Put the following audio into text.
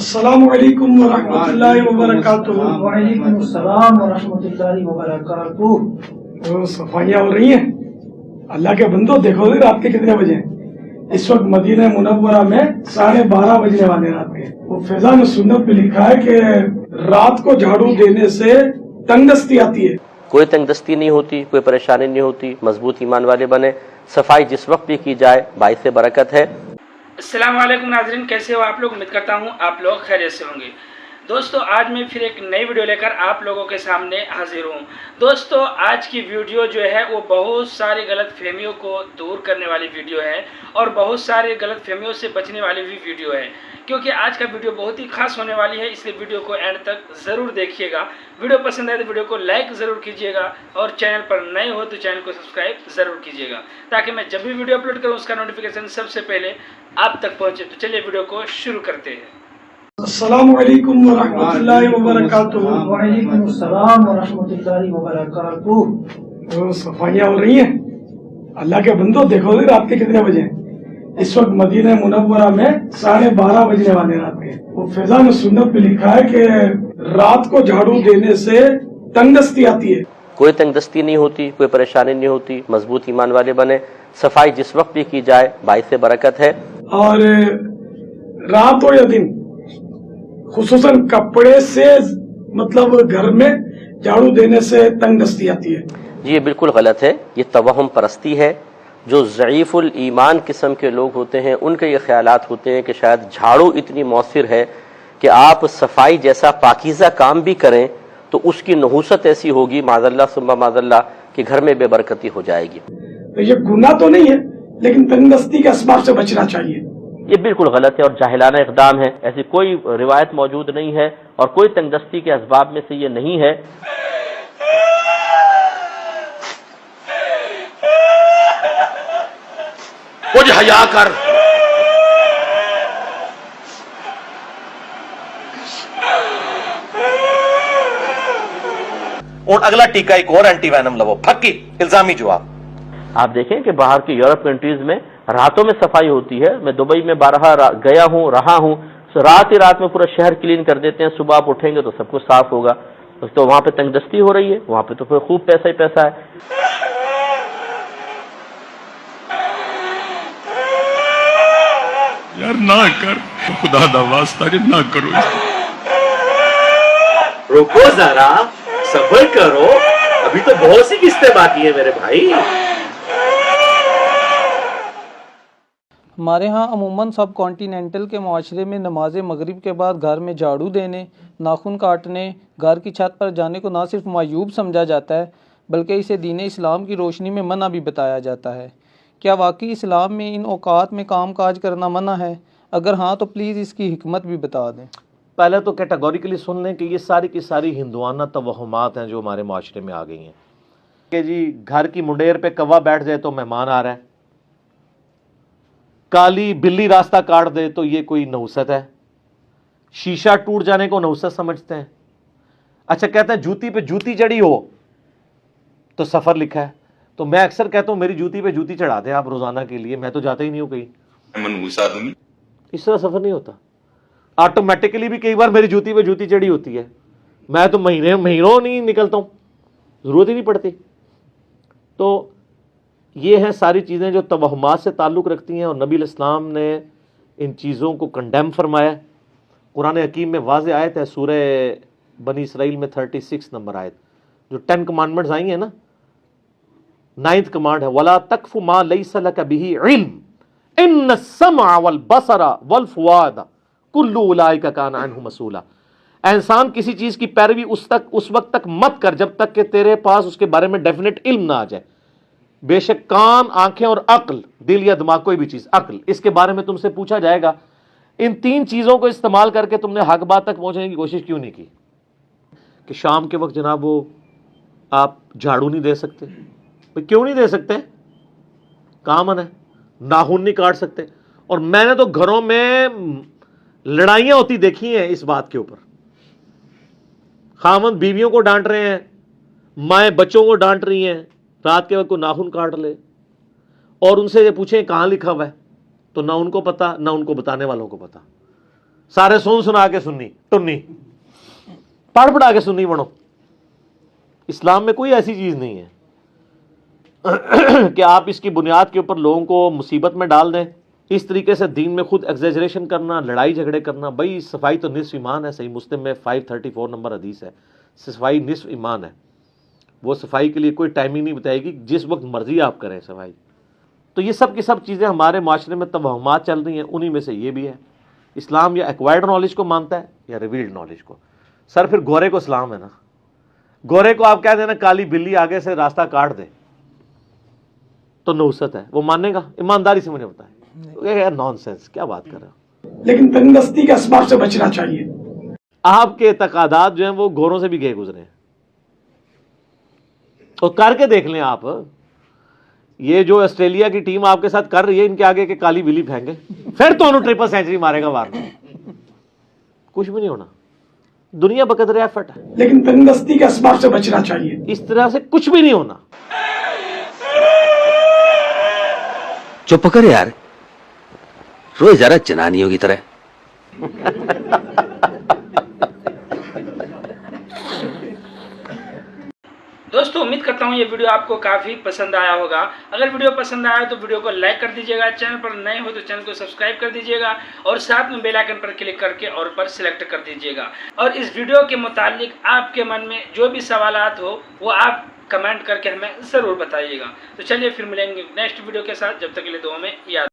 السلام علیکم ورحمۃ اللہ وبرکاتہ۔ وعلیکم السلام ورحمۃ اللہ وبرکاتہ۔ صفائیاں ہو رہی ہیں؟ اللہ کے بندو دیکھو رات کے کتنے بجے ہیں؟ اس وقت مدینہ منورہ میں 12:30 بجنے والے رات کے۔ وہ فیضان سنت میں لکھا ہے کہ رات کو جھاڑو دینے سے تنگ دستی آتی ہے۔ کوئی تنگ دستی نہیں ہوتی، کوئی پریشانی نہیں ہوتی، مضبوط ایمان والے بنے۔ صفائی جس وقت بھی کی جائے باعث برکت ہے۔ السلام علیکم ناظرین، کیسے ہو آپ لوگ؟ امید کرتا ہوں آپ لوگ خیریت سے ہوں گے۔ دوستو آج میں پھر ایک نئی ویڈیو لے کر آپ لوگوں کے سامنے حاضر ہوں۔ دوستو آج کی ویڈیو جو ہے وہ بہت ساری غلط فہمیوں کو دور کرنے والی ویڈیو ہے اور بہت سارے غلط فہمیوں سے بچنے والی بھی ویڈیو ہے، کیونکہ آج کا ویڈیو بہت ہی خاص ہونے والی ہے، اس لیے ویڈیو کو اینڈ تک ضرور دیکھیے گا۔ ویڈیو پسند آئے تو ویڈیو کو لائک ضرور کیجیے گا اور چینل پر نئے ہو تو چینل کو سبسکرائب ضرور کیجیے گا تاکہ میں جب بھی ویڈیو اپلوڈ کروں اس کا نوٹیفیکیشن سب سے پہلے آپ تک پہنچے۔ تو چلیے ویڈیو کو شروع کرتے ہیں۔ السلام علیکم ورحمۃ اللہ وبرکاتہ۔ وعلیکم السلام ورحمۃ اللہ وبرکاتہ۔ صفائیاں ہو رہی ہیں؟ اللہ کے بندو دیکھو رات کے کتنے بجے ہیں؟ اس وقت مدینہ منورہ میں 12:30 بجنے والے رات کے۔ وہ فیضان سنت میں لکھا ہے کہ رات کو جھاڑو دینے سے تنگ دستی آتی ہے۔ کوئی تنگ دستی نہیں ہوتی، کوئی پریشانی نہیں ہوتی، مضبوط ایمان والے بنے۔ صفائی جس وقت بھی کی جائے باعث برکت ہے۔ اور رات ہو یا دن، خصوصاً کپڑے سے مطلب گھر میں جھاڑو دینے سے تنگ دستی آتی ہے۔ جی یہ بالکل غلط ہے، یہ توہم پرستی ہے۔ جو ضعیف الایمان قسم کے لوگ ہوتے ہیں ان کے یہ خیالات ہوتے ہیں کہ شاید جھاڑو اتنی مؤثر ہے کہ آپ صفائی جیسا پاکیزہ کام بھی کریں تو اس کی نحوست ایسی ہوگی معاذ اللہ ثم معاذ اللہ کہ گھر میں بے برکتی ہو جائے گی۔ تو یہ گناہ تو نہیں ہے لیکن تنگ دستی کے اسباب سے بچنا چاہیے۔ یہ بالکل غلط ہے اور جاہلانہ اقدام ہے۔ ایسی کوئی روایت موجود نہیں ہے اور کوئی تنگ دستی کے اسباب میں سے یہ نہیں ہے۔ کچھ حیا کر۔ اور اگلا ٹیکہ ایک اور اینٹی وینم لو، پھکی الزامی جواب۔ آپ دیکھیں کہ باہر کی یورپ کنٹریز میں راتوں میں صفائی ہوتی ہے۔ میں دبئی میں بارہا گیا ہوں، رہا ہوں، رات ہی رات میں پورا شہر کلین کر دیتے ہیں۔ صبح آپ اٹھیں گے تو سب کچھ صاف ہوگا۔ تو وہاں پہ تنگ دستی ہو رہی ہے، وہاں پہ تو پھر خوب پیسہ ہی پیسہ ہے۔ یار نہ کر، خدا دا واسطہ جی نہ کرو۔ رکو ذرا، صبر کرو، ابھی تو بہت سی قسطیں باقی ہیں میرے بھائی۔ ہمارے ہاں عموماً سب کانٹیننٹل کے معاشرے میں نماز مغرب کے بعد گھر میں جھاڑو دینے، ناخن کاٹنے، گھر کی چھت پر جانے کو نہ صرف معیوب سمجھا جاتا ہے بلکہ اسے دین اسلام کی روشنی میں منع بھی بتایا جاتا ہے۔ کیا واقعی اسلام میں ان اوقات میں کام کاج کرنا منع ہے؟ اگر ہاں تو پلیز اس کی حکمت بھی بتا دیں۔ پہلے تو کیٹیگوریکلی سن لیں کہ یہ ساری کی ساری ہندوانہ توہمات ہیں جو ہمارے معاشرے میں آ گئی ہیں کہ جی گھر کی منڈیر پہ کوا بیٹھ جائے تو مہمان آ رہا ہے، کالی بلی راستہ کاٹ دے تو یہ کوئی نحوست ہے، شیشہ ٹوٹ جانے کو نحوست سمجھتے ہیں۔ اچھا کہتے ہیں جوتی پہ جوتی چڑھی ہو تو سفر لکھا ہے، تو میں اکثر کہتا ہوں میری جوتی پہ جوتی چڑھا دیں آپ روزانہ کے لیے، میں تو جاتا ہی نہیں ہوں کہیں۔ منحوس آدمی اس طرح سفر نہیں ہوتا، آٹومیٹکلی بھی کئی بار میری جوتی پہ جوتی چڑھی ہوتی ہے، میں تو مہینوں نہیں نکلتا ہوں، ضرورت ہی نہیں پڑتی۔ تو یہ ہیں ساری چیزیں جو توہمات سے تعلق رکھتی ہیں اور نبی الاسلام نے ان چیزوں کو کنڈیم فرمایا۔ قرآن حکیم میں واضح آیت ہے، سورہ بنی اسرائیل میں 36 نمبر آیت، جو 10 کمانڈمنٹس آئی ہیں نا، 9th کمانڈ ہے وَلَا تَقْفُ مَا لَيْسَ لَكَ بِهِ عِلْمٌ إِنَّ السَّمْعَ وَالْبَصَرَ وَالْفُؤَادَ كُلُّ أُولَٰئِكَ كَانَ عَنْهُ مسؤولا۔ اے انسان کسی چیز کی پیروی اس وقت تک مت کر جب تک کہ تیرے پاس اس کے بارے میں ڈیفینیٹ علم نہ آ جائے۔ بے شک کان، آنکھیں اور عقل، دل یا دماغ کوئی بھی چیز، عقل، اس کے بارے میں تم سے پوچھا جائے گا۔ ان 3 چیزوں کو استعمال کر کے تم نے حق بات تک پہنچنے کی کوشش کیوں نہیں کی؟ کہ شام کے وقت جناب وہ آپ جھاڑو نہیں دے سکتے، کیوں نہیں دے سکتے؟ کامن ہے۔ ناخن نہیں کاٹ سکتے، اور میں نے تو گھروں میں لڑائیاں ہوتی دیکھی ہیں اس بات کے اوپر، خاوند بیویوں کو ڈانٹ رہے ہیں، مائیں بچوں کو ڈانٹ رہی ہیں، رات کے وقت کو ناخن کاٹ لے، اور ان سے یہ پوچھیں کہاں لکھا ہوا ہے تو نہ ان کو پتا نہ ان کو بتانے والوں کو پتا۔ سارے سنا کے سنی ٹنی پڑھا کے سنی بنو. اسلام میں کوئی ایسی چیز نہیں ہے کہ آپ اس کی بنیاد کے اوپر لوگوں کو مصیبت میں ڈال دیں. اس طریقے سے دین میں خود ایگزیجریشن کرنا, لڑائی جھگڑے کرنا. بھائی صفائی تو نصف ایمان ہے, صحیح مسلم میں 534 نمبر حدیث ہے, صفائی نصف ایمان ہے. وہ صفائی کے لیے کوئی ٹائمنگ نہیں بتائے گی, جس وقت مرضی آپ کریں صفائی. تو یہ سب کی سب چیزیں ہمارے معاشرے میں توہمات چل رہی ہیں, انہی میں سے یہ بھی ہے. اسلام یا ایکوائرڈ نالج کو مانتا ہے یا ریویلڈ نالج کو. سر پھر گورے کو اسلام ہے نا, گورے کو آپ کہہ دینا کالی بلی آگے سے راستہ کاٹ دے تو نحوست ہے, وہ مانے گا؟ ایمانداری سے مجھے بتائیں. نان سینس, کیا بات کر رہے ہو. لیکن تنگ دستی کے اسباب سے بچنا چاہیے. آپ کے اعتقادات جو ہیں وہ گوروں سے بھی گئے گزرے ہیں, اور کر کے دیکھ لیں آپ. یہ جو آسٹریلیا کی ٹیم آپ کے ساتھ کر رہی ہے, ان کے آگے کے کالی بلی پھینکے پھر تو انہوں ٹرپل سینچری مارے گا وار میں, کچھ بھی نہیں ہونا. دنیا بقدر ایفرٹ ہے, لیکن تنگ دستی کے اسباب سے بچنا چاہیے. اس طرح سے کچھ بھی نہیں ہونا. چپ کر یار, روز ذرا جنانیوں کی طرح. دوستو امید کرتا ہوں یہ ویڈیو آپ کو کافی پسند آیا ہوگا. اگر ویڈیو پسند آیا تو ویڈیو کو لائک کر دیجیے گا, چینل پر نئے ہو تو چینل کو سبسکرائب کر دیجیے گا, اور ساتھ میں بیل آئیکن پر کلک کر کے اور پر سلیکٹ کر دیجیے گا. اور اس ویڈیو کے متعلق آپ کے من میں جو بھی سوالات ہو وہ آپ کمنٹ کر کے ہمیں ضرور بتائیے گا. تو چلیے پھر ملیں گے نیکسٹ ویڈیو کے ساتھ, جب تک کے لیے دعا میں یاد